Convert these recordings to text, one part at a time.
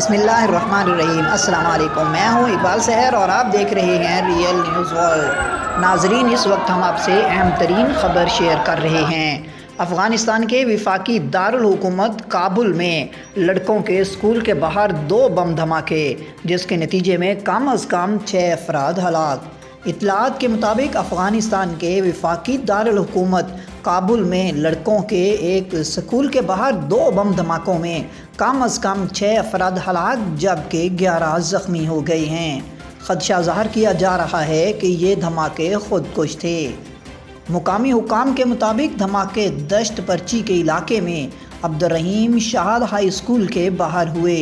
بسم اللہ الرحمن الرحیم۔ السلام علیکم، میں ہوں اقبال سحر اور آپ دیکھ رہے ہیں ریئل نیوز ورلڈ۔ ناظرین، اس وقت ہم آپ سے اہم ترین خبر شیئر کر رہے ہیں۔ افغانستان کے وفاقی دارالحکومت کابل میں لڑکوں کے اسکول کے باہر 2 بم دھماکے، جس کے نتیجے میں کم از کم 6 افراد ہلاک۔ اطلاعات کے مطابق افغانستان کے وفاقی دارالحکومت کابل میں لڑکوں کے ایک اسکول کے باہر 2 بم دھماکوں میں کم از کم 6 افراد ہلاک جبکہ 11 زخمی ہو گئے ہیں۔ خدشہ ظاہر کیا جا رہا ہے کہ یہ دھماکے خود کش تھے۔ مقامی حکام کے مطابق دھماکے دشت پرچی کے علاقے میں عبدالرحیم شہاد ہائی اسکول کے باہر ہوئے۔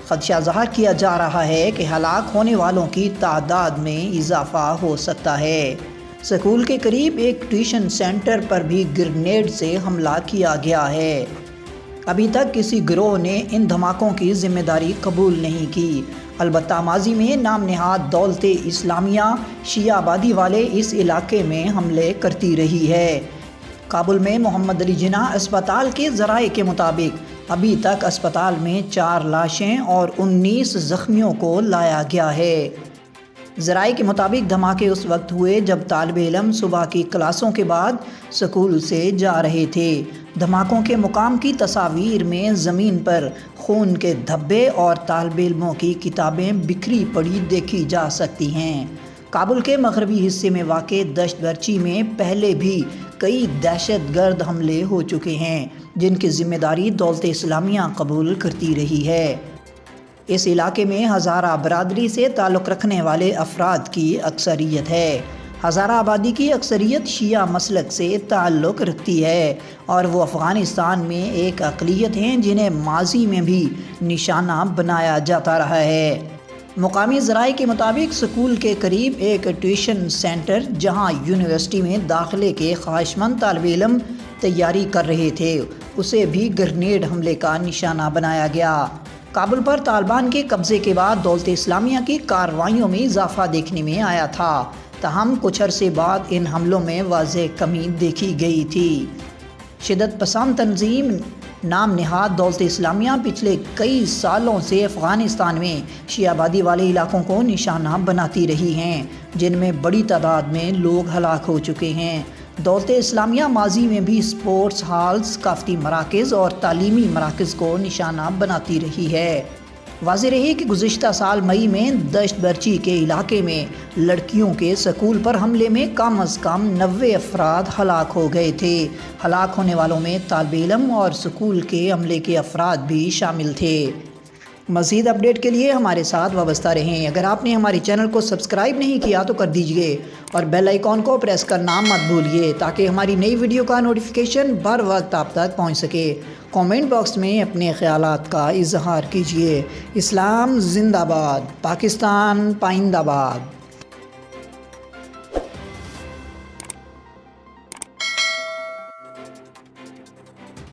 خدشہ ظاہر کیا جا رہا ہے کہ ہلاک ہونے والوں کی تعداد میں اضافہ ہو سکتا ہے۔ اسکول کے قریب ایک ٹیوشن سینٹر پر بھی گرینیڈ سے حملہ کیا گیا ہے۔ ابھی تک کسی گروہ نے ان دھماکوں کی ذمہ داری قبول نہیں کی، البتہ ماضی میں نام نہاد دولت اسلامیہ شیعہ آبادی والے اس علاقے میں حملے کرتی رہی ہے۔ کابل میں محمد علی جناح اسپتال کے ذرائع کے مطابق ابھی تک اسپتال میں 4 لاشیں اور 19 زخمیوں کو لایا گیا ہے۔ ذرائع کے مطابق دھماکے اس وقت ہوئے جب طالب علم صبح کی کلاسوں کے بعد اسکول سے جا رہے تھے۔ دھماکوں کے مقام کی تصاویر میں زمین پر خون کے دھبے اور طالب علموں کی کتابیں بکھری پڑی دیکھی جا سکتی ہیں۔ کابل کے مغربی حصے میں واقع دشت برچی میں پہلے بھی کئی دہشت گرد حملے ہو چکے ہیں، جن کی ذمہ داری دولت اسلامیہ قبول کرتی رہی ہے۔ اس علاقے میں ہزارہ برادری سے تعلق رکھنے والے افراد کی اکثریت ہے۔ ہزارہ آبادی کی اکثریت شیعہ مسلک سے تعلق رکھتی ہے اور وہ افغانستان میں ایک اقلیت ہیں جنہیں ماضی میں بھی نشانہ بنایا جاتا رہا ہے۔ مقامی ذرائع کے مطابق اسکول کے قریب ایک ٹیوشن سینٹر جہاں یونیورسٹی میں داخلے کے خواہشمند طالب علم تیاری کر رہے تھے، اسے بھی گرینیڈ حملے کا نشانہ بنایا گیا۔ کابل پر طالبان کے قبضے کے بعد دولت اسلامیہ کی کارروائیوں میں اضافہ دیکھنے میں آیا تھا، تاہم کچھ عرصے بعد ان حملوں میں واضح کمی دیکھی گئی تھی۔ شدت پسند تنظیم نام نہاد دولت اسلامیہ پچھلے کئی سالوں سے افغانستان میں شیعہ آبادی والے علاقوں کو نشانہ بناتی رہی ہیں، جن میں بڑی تعداد میں لوگ ہلاک ہو چکے ہیں۔ دولت اسلامیہ ماضی میں بھی اسپورٹس ہالز، ثقافتی مراکز اور تعلیمی مراکز کو نشانہ بناتی رہی ہے۔ واضح رہے کہ گزشتہ سال مئی میں دشت برچی کے علاقے میں لڑکیوں کے اسکول پر حملے میں کم از کم 90 افراد ہلاک ہو گئے تھے۔ ہلاک ہونے والوں میں طالب علم اور اسکول کے عملے کے افراد بھی شامل تھے۔ مزید اپڈیٹ کے لیے ہمارے ساتھ وابستہ رہیں۔ اگر آپ نے ہمارے چینل کو سبسکرائب نہیں کیا تو کر دیجئے اور بیل آئیکن کو پریس کرنا مت بھولیے تاکہ ہماری نئی ویڈیو کا نوٹیفیکیشن بر وقت آپ تک پہنچ سکے۔ کامنٹ باکس میں اپنے خیالات کا اظہار کیجئے۔ اسلام زندہ باد، پاکستان پائندہ باد۔